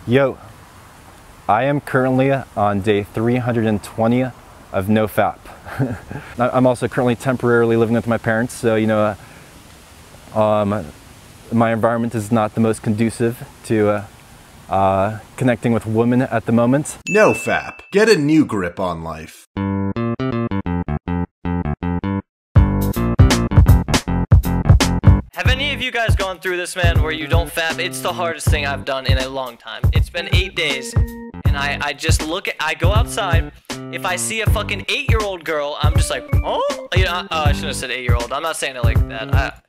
Yo, I am currently on day 320 of NoFap. I'm also currently temporarily living with my parents, so my environment is not the most conducive to connecting with women at the moment. NoFap. Get a new grip on life. Have any of you guys gone through this, man, where you don't fap? It's the hardest thing I've done in a long time. It's been 8 days, and I just I go outside. If I see a fucking 8-year-old girl, I'm just like, oh? I shouldn't have said 8-year-old. I'm not saying it like that.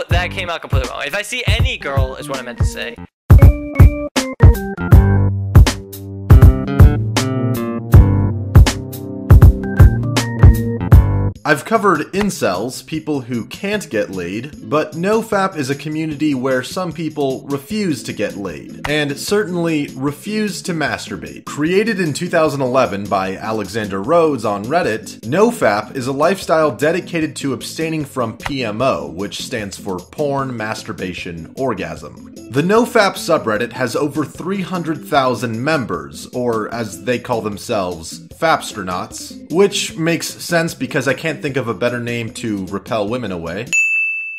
That came out completely wrong. If I see any girl, is what I meant to say. I've covered incels, people who can't get laid, but NoFap is a community where some people refuse to get laid, and certainly refuse to masturbate. Created in 2011 by Alexander Rhodes on Reddit, NoFap is a lifestyle dedicated to abstaining from PMO, which stands for porn, masturbation, orgasm. The NoFap subreddit has over 300,000 members, or as they call themselves, Fapstronauts, which makes sense because I can't think of a better name to repel women away.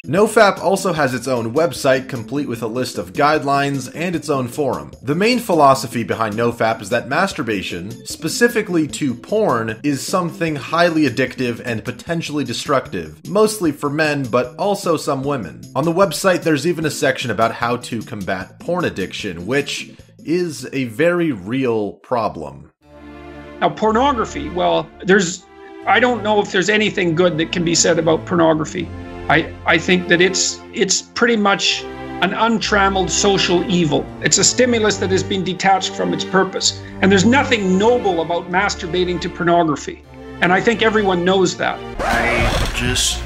NoFap also has its own website, complete with a list of guidelines, and its own forum. The main philosophy behind NoFap is that masturbation, specifically to porn, is something highly addictive and potentially destructive, mostly for men, but also some women. On the website, there's even a section about how to combat porn addiction, which is a very real problem. Now, pornography, well, I don't know if there's anything good that can be said about pornography. I think that it's pretty much an untrammeled social evil. It's a stimulus that has been detached from its purpose. And there's nothing noble about masturbating to pornography. And I think everyone knows that. I just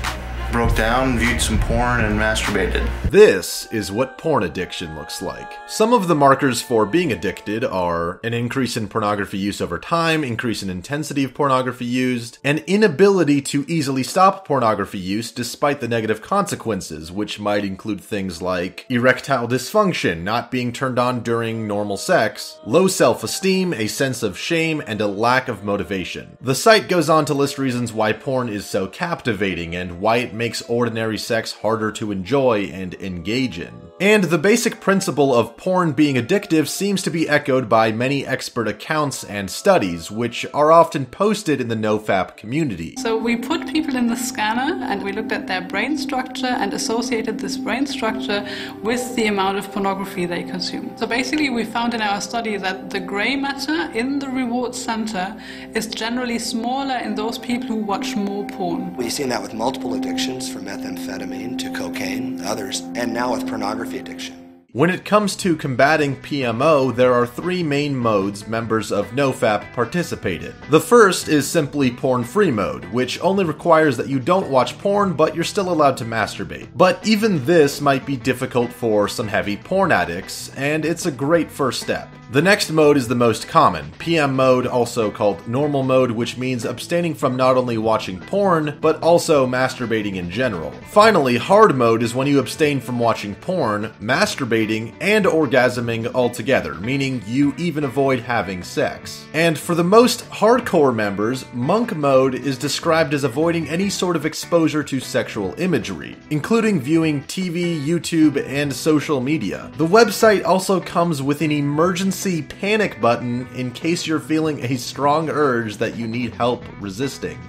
broke down, viewed some porn, and masturbated. This is what porn addiction looks like. Some of the markers for being addicted are an increase in pornography use over time, increase in intensity of pornography used, an inability to easily stop pornography use despite the negative consequences, which might include things like erectile dysfunction, not being turned on during normal sex, low self-esteem, a sense of shame, and a lack of motivation. The site goes on to list reasons why porn is so captivating and why it makes ordinary sex harder to enjoy and engage in. And the basic principle of porn being addictive seems to be echoed by many expert accounts and studies, which are often posted in the NoFap community. So we put people in the scanner and we looked at their brain structure and associated this brain structure with the amount of pornography they consume. So basically we found in our study that the gray matter in the reward center is generally smaller in those people who watch more porn. We've seen that with multiple addictions, from methamphetamine to cocaine, others, and now with pornography addiction. When it comes to combating PMO, there are three main modes members of NoFap participate in. The first is simply porn-free mode, which only requires that you don't watch porn, but you're still allowed to masturbate. But even this might be difficult for some heavy porn addicts, and it's a great first step. The next mode is the most common, PM mode, also called normal mode, which means abstaining from not only watching porn, but also masturbating in general. Finally, hard mode is when you abstain from watching porn, masturbating, and orgasming altogether, meaning you even avoid having sex. And for the most hardcore members, monk mode is described as avoiding any sort of exposure to sexual imagery, including viewing TV, YouTube, and social media. The website also comes with an emergency panic button in case you're feeling a strong urge that you need help resisting.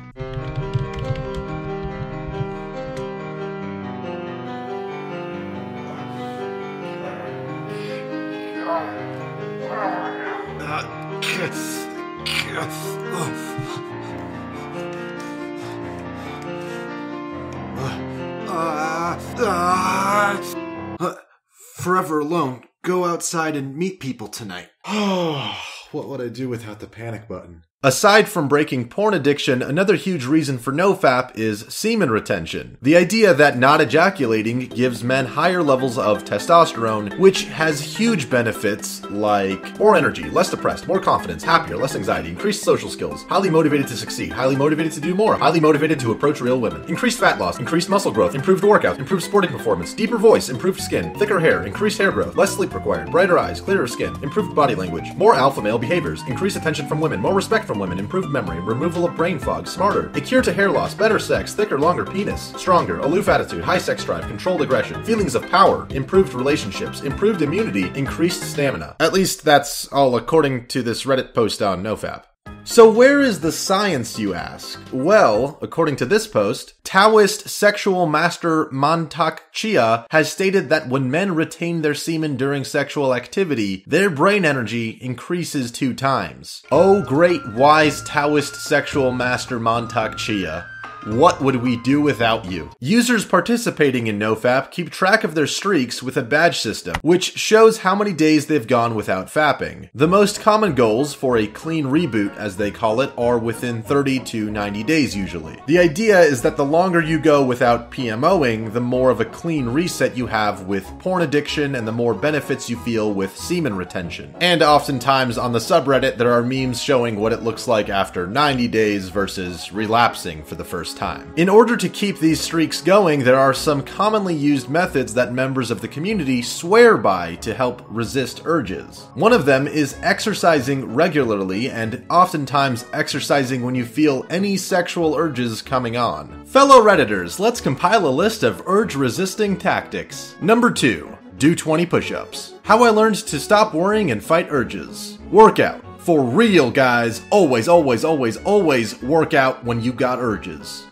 Forever alone. Go outside and meet people tonight. Oh, what would I do without the panic button? Aside from breaking porn addiction, another huge reason for nofap is semen retention. The idea that not ejaculating gives men higher levels of testosterone, which has huge benefits like more energy, less depressed, more confidence, happier, less anxiety, increased social skills, highly motivated to succeed, highly motivated to do more, highly motivated to approach real women, increased fat loss, increased muscle growth, improved workouts, improved sporting performance, deeper voice, improved skin, thicker hair, increased hair growth, less sleep required, brighter eyes, clearer skin, improved body language, more alpha male behaviors, increased attention from women, more respect from women, improved memory, removal of brain fog, smarter, a cure to hair loss, better sex, thicker, longer penis, stronger, aloof attitude, high sex drive, controlled aggression, feelings of power, improved relationships, improved immunity, increased stamina. At least that's all according to this Reddit post on nofap. So where is the science, you ask? Well, according to this post, Taoist sexual master Mantak Chia has stated that when men retain their semen during sexual activity, their brain energy increases 2 times. Oh great wise Taoist sexual master Mantak Chia. What would we do without you? Users participating in nofap keep track of their streaks with a badge system, which shows how many days they've gone without fapping. The most common goals for a clean reboot, as they call it, are within 30 to 90 days usually. The idea is that the longer you go without PMOing, the more of a clean reset you have with porn addiction and the more benefits you feel with semen retention. And oftentimes on the subreddit there are memes showing what it looks like after 90 days versus relapsing for the first time. In order to keep these streaks going, there are some commonly used methods that members of the community swear by to help resist urges. One of them is exercising regularly, and oftentimes exercising when you feel any sexual urges coming on. Fellow Redditors, let's compile a list of urge-resisting tactics. Number 2. Do 20 push-ups. How I learned to stop worrying and fight urges. Workout. For real, guys, always, always, always, always work out when you got urges.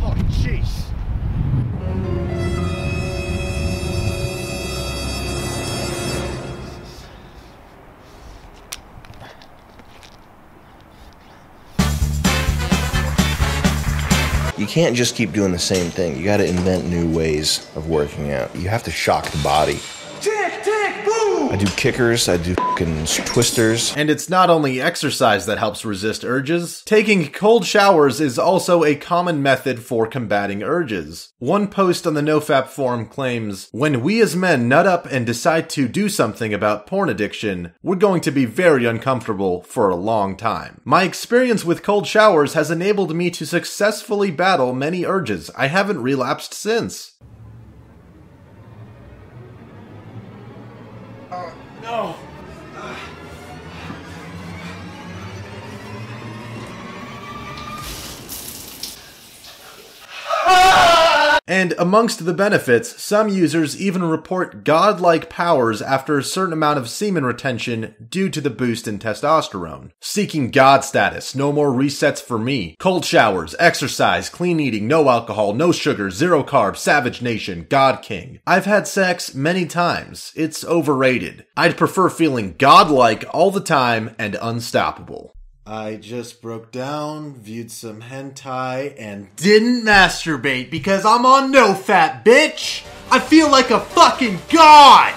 Oh, jeez. You can't just keep doing the same thing. You got to invent new ways of working out. You have to shock the body. Tick, tick, boom! I do kickers, I do fucking twisters. And it's not only exercise that helps resist urges. Taking cold showers is also a common method for combating urges. One post on the nofap forum claims, "When we as men nut up and decide to do something about porn addiction, we're going to be very uncomfortable for a long time. My experience with cold showers has enabled me to successfully battle many urges. I haven't relapsed since." No. And amongst the benefits, some users even report godlike powers after a certain amount of semen retention due to the boost in testosterone. Seeking god status, no more resets for me. Cold showers, exercise, clean eating, no alcohol, no sugar, zero carbs, savage nation, god king. I've had sex many times. It's overrated. I'd prefer feeling godlike all the time and unstoppable. I just broke down, viewed some hentai, and didn't masturbate because I'm on nofap, bitch! I feel like a fucking god!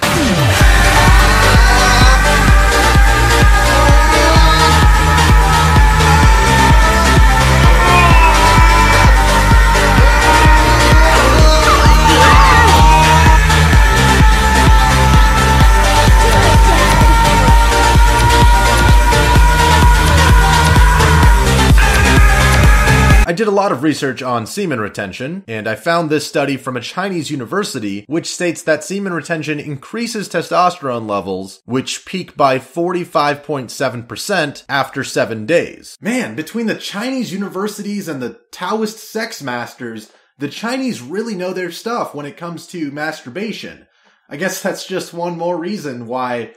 I did a lot of research on semen retention, and I found this study from a Chinese university which states that semen retention increases testosterone levels, which peak by 45.7% after 7 days. Man, between the Chinese universities and the Taoist sex masters, the Chinese really know their stuff when it comes to masturbation. I guess that's just one more reason why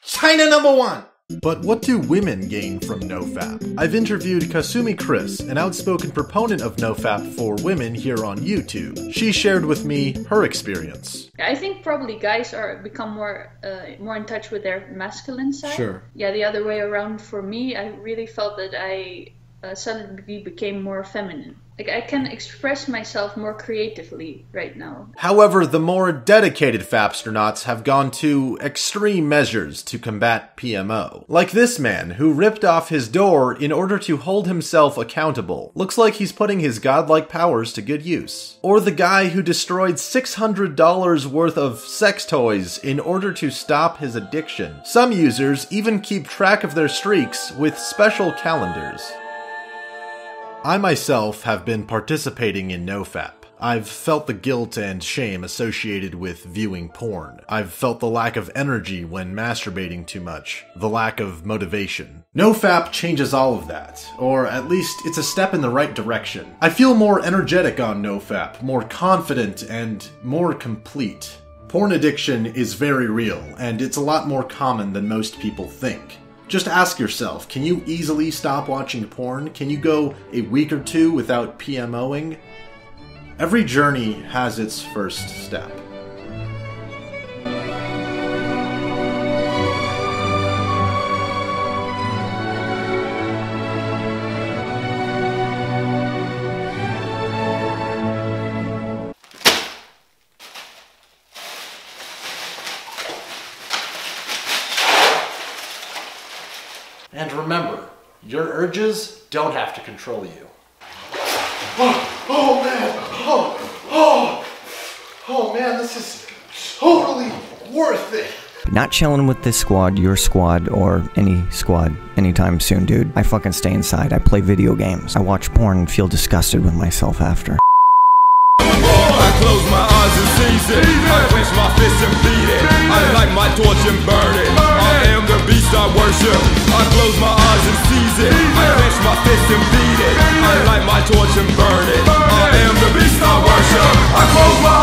China #1! But what do women gain from nofap? I've interviewed Kasumi Chris, an outspoken proponent of nofap for women here on YouTube. She shared with me her experience. I think probably guys become more in touch with their masculine side. Sure. Yeah, the other way around for me, I really felt that I suddenly became more feminine. Like, I can express myself more creatively right now. However, the more dedicated Fapstronauts have gone to extreme measures to combat PMO. Like this man, who ripped off his door in order to hold himself accountable. Looks like he's putting his godlike powers to good use. Or the guy who destroyed $600 worth of sex toys in order to stop his addiction. Some users even keep track of their streaks with special calendars. I myself have been participating in NoFap. I've felt the guilt and shame associated with viewing porn. I've felt the lack of energy when masturbating too much, the lack of motivation. NoFap changes all of that, or at least it's a step in the right direction. I feel more energetic on NoFap, more confident and more complete. Porn addiction is very real, and it's a lot more common than most people think. Just ask yourself, can you easily stop watching porn? Can you go a week or two without PMOing? Every journey has its first step. And remember, your urges don't have to control you. Oh man! Oh man, this is totally worth it! Not chilling with this squad, your squad, or any squad anytime soon, dude. I fucking stay inside, I play video games, I watch porn and feel disgusted with myself after. I close my eyes and seize it. I clench my fists and beat it. I light my torch and burn it. I am the beast I worship. I close my eyes and seize it. I clench my fists and beat it. I light my torch and burn it. I am the beast I worship. I close my